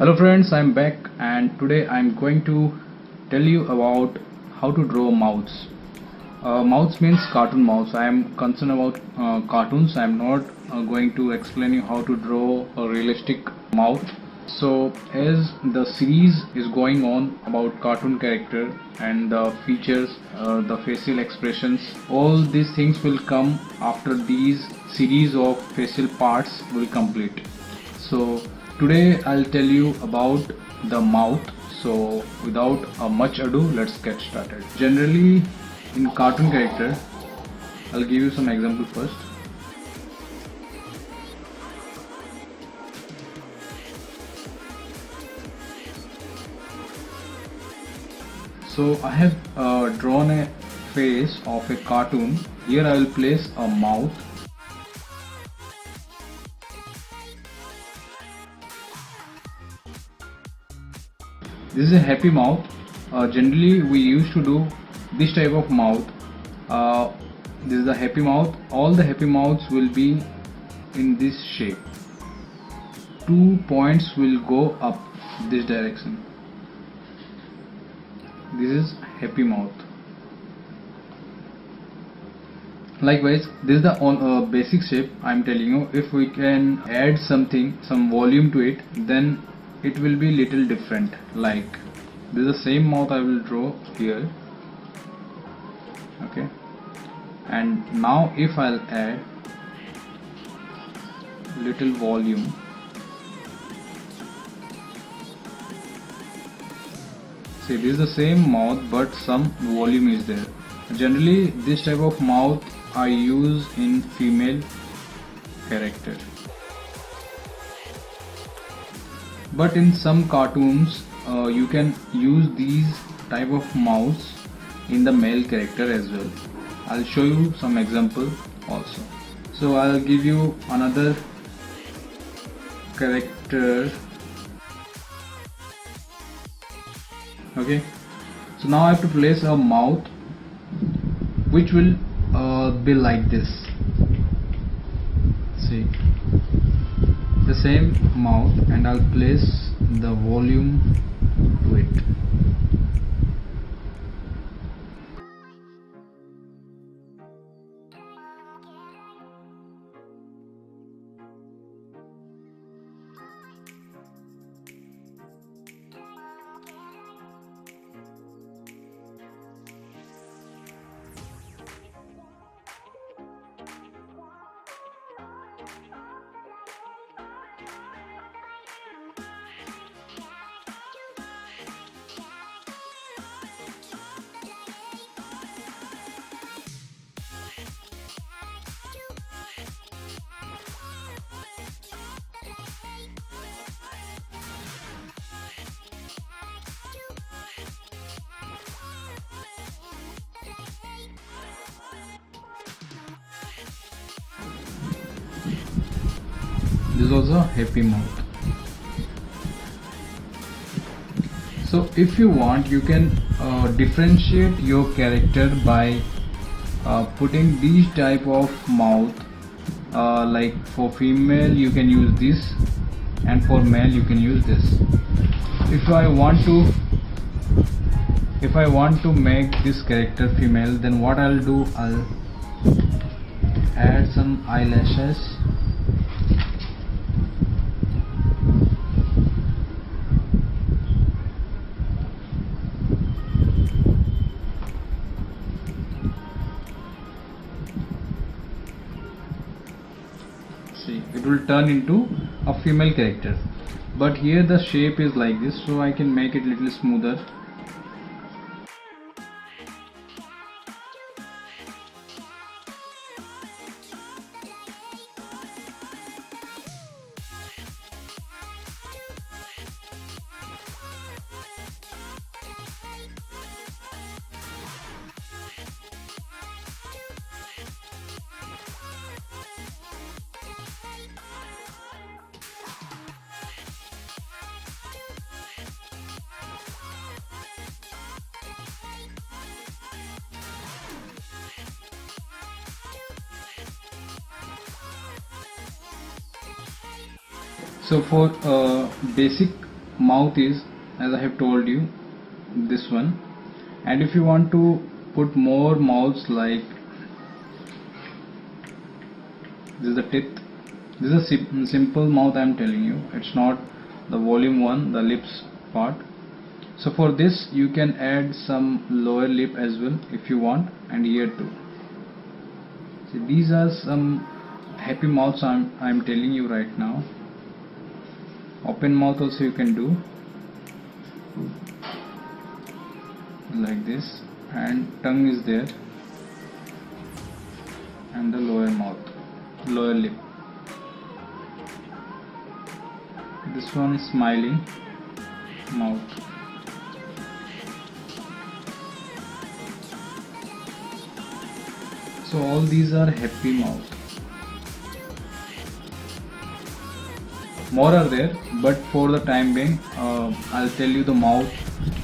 Hello friends, I'm back and today I'm going to tell you about how to draw mouths. Mouths means cartoon mouths. I am concerned about cartoons. I'm not going to explain you how to draw a realistic mouth. So as the series is going on about cartoon character and the features, the facial expressions, all these things will come after these series of facial parts will complete. So today I'll tell you about the mouth. So without much ado, let's get started. Generally in cartoon character, I'll give you some example first. So I have drawn a face of a cartoon. Here I will place a mouth. This is a happy mouth. Generally we used to do this type of mouth. This is the happy mouth. All the happy mouths will be in this shape. 2 points will go up this direction. This is happy mouth. Likewise, this is the basic shape I am telling you. If we can add something, some volume to it, then it will be little different. Like this is the same mouth I will draw here. Okay, and now if I'll add little volume, see this is the same mouth but some volume is there. Generally this type of mouth I use in female character, but in some cartoons you can use these type of mouths in the male character as well. I'll show you some example also. So I'll give you another character. Okay, so now I have to place a mouth which will be like this. See the same mouth, and I'll place the volume to it. This is also happy mouth. So if you want, you can differentiate your character by putting these type of mouth. Like for female you can use this, and for male you can use this. If I want to make this character female, then what I'll do, I'll add some eyelashes. See, it will turn into a female character, but here the shape is like this, so I can make it little smoother. So for basic mouth is, as I have told you, this one. And if you want to put more mouths, like this is the teeth, this is a simple mouth I am telling you, it's not the volume one, the lips part. So for this you can add some lower lip as well if you want, and here too. So these are some happy mouths I'm telling you right now. Open mouth also you can do like this, and tongue is there, and the lower mouth, lower lip. This one is smiling mouth. So all these are happy mouth. More are there, but for the time being, I'll tell you the mouth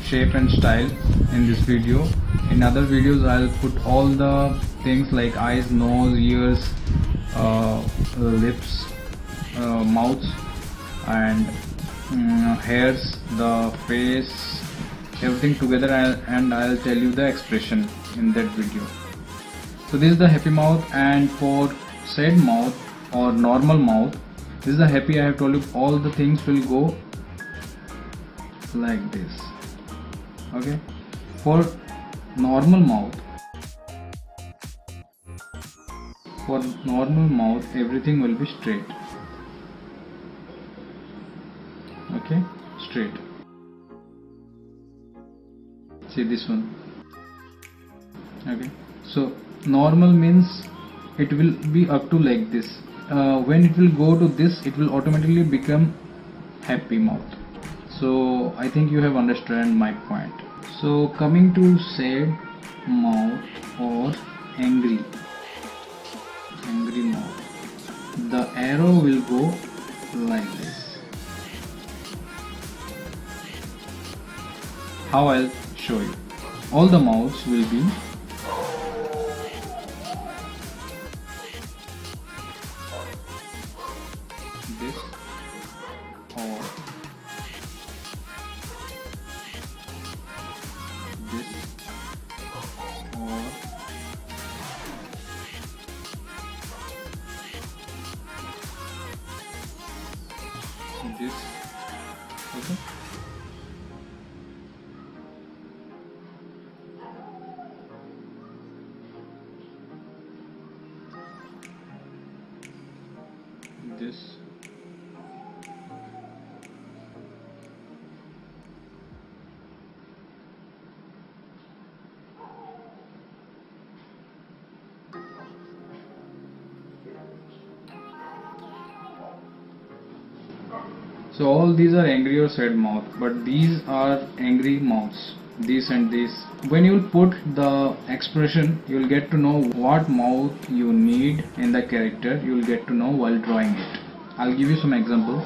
shape and style in this video. In other videos I'll put all the things like eyes, nose, ears, lips, mouths, and hairs, the face, everything together, and I'll tell you the expression in that video. So this is the happy mouth. And for sad mouth or normal mouth, this is the happy. I have told you all the things will go like this. Okay. For normal mouth, everything will be straight. Okay, straight. See this one. Okay, so normal means it will be up to like this. When it will go to this, it will automatically become happy mouth. So I think you have understood my point. So coming to sad mouth or angry mouth, the arrow will go like this. How I'll show you. All the mouths will be this or this or this. Okay. This. So all these are angry or sad mouth, but these are angry mouths, this and this. When you will put the expression, you will get to know what mouth you need in the character. You will get to know while drawing it. I'll give you some examples.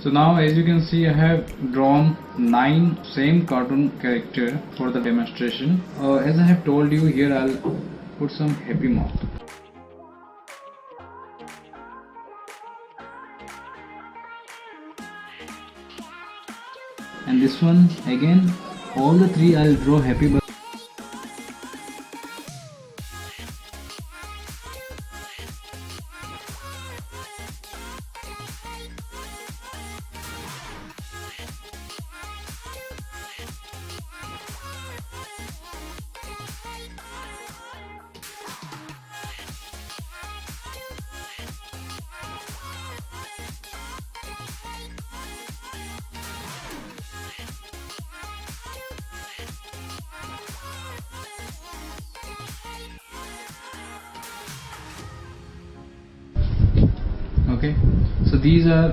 So now, as you can see, I have drawn 9 same cartoon character for the demonstration. As I have told you, here I'll put some happy mouth. And this one again, all the 3 I'll draw happy, but Okay, so these are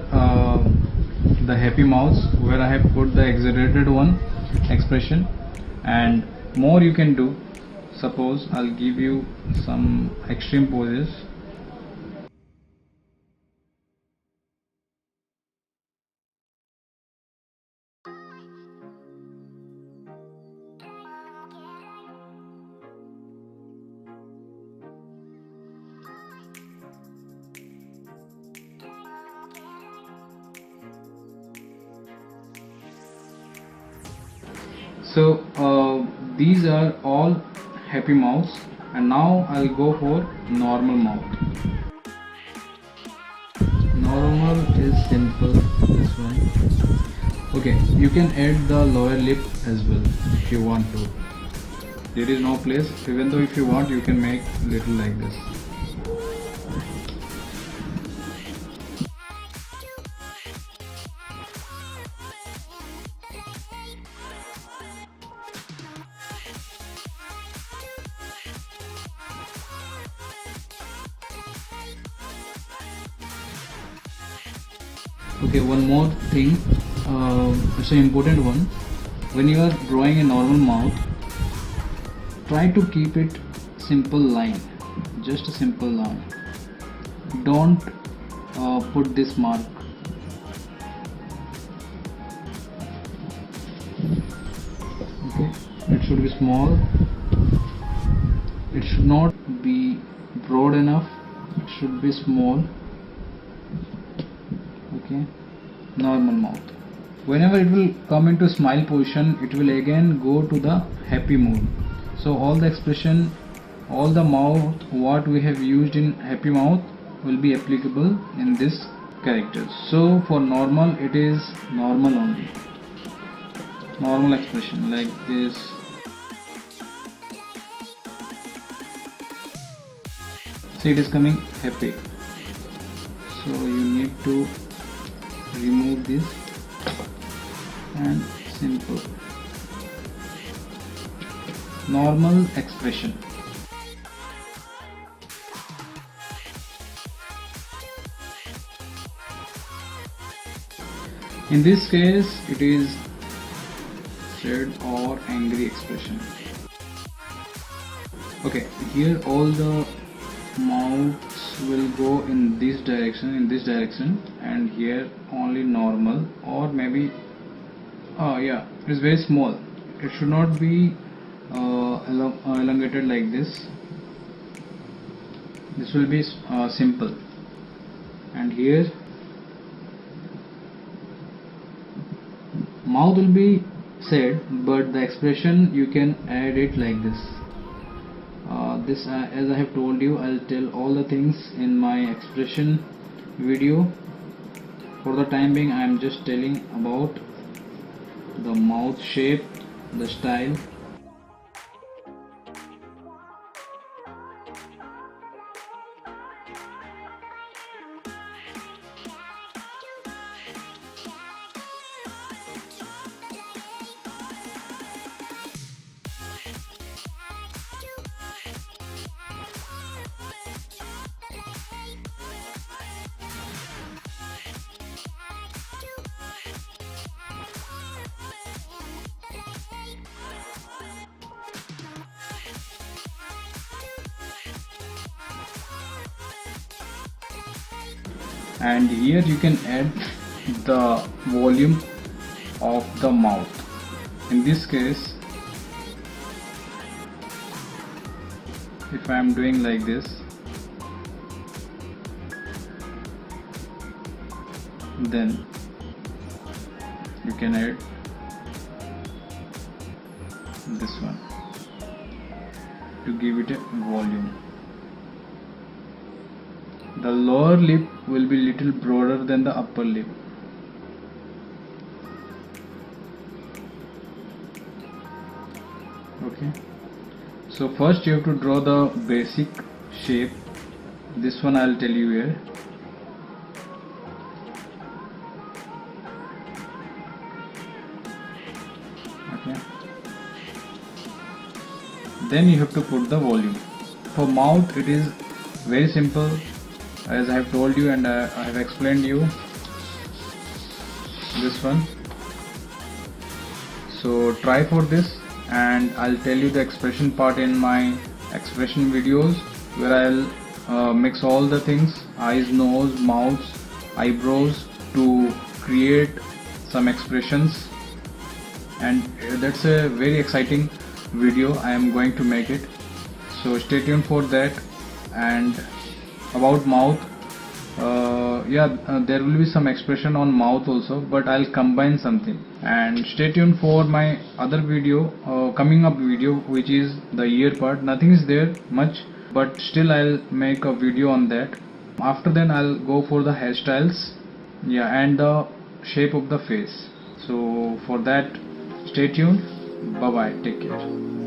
the happy mouths where I have put the exaggerated one expression, and more you can do. Suppose I'll give you some extreme poses. So these are all happy mouths, and now I'll go for normal mouth. Normal is simple, this one. Okay, you can add the lower lip as well if you want to. There is no place, even though if you want you can make little like this. Okay, one more thing, it's an important one. When you are drawing a normal mouth, try to keep it simple line, just a simple line. Don't put this mark. Okay, it should be small. It should not be broad enough. It should be small. Okay, normal mouth. Whenever it will come into smile position, it will again go to the happy mood. So all the expression, all the mouth what we have used in happy mouth will be applicable in this character. So for normal, it is normal only, normal expression like this. See, it is coming happy, so you need to remove this and simple normal expression. In this case it is sad or angry expression. Okay, here all the mouths will go in this direction, and here only normal, or maybe yeah, it is very small. It should not be elongated like this. This will be simple, and here mouth will be sad, but the expression you can add it like this. This as I have told you, I'll tell all the things in my expression video. For the time being, I am just telling about the mouth shape, the style. And here you can add the volume of the mouth. In this case, if I am doing like this, then you can add this one to give it a volume. The lower lip will be little broader than the upper lip. Okay, so first you have to draw the basic shape. This one I'll tell you here. Okay, then you have to put the volume. For mouth it is very simple. as I have told you and I have explained you this one. So try for this, and I'll tell you the expression part in my expression videos, where I'll mix all the things: eyes, nose, mouth, eyebrows, to create some expressions. And that's a very exciting video I am going to make it, so stay tuned for that. And about mouth, there will be some expression on mouth also, but I'll combine something. And stay tuned for my other video, coming up video, which is the ear part. Nothing is there much, but still I'll make a video on that. After then I'll go for the hairstyles, and the shape of the face. So for that, stay tuned. Bye bye, take care.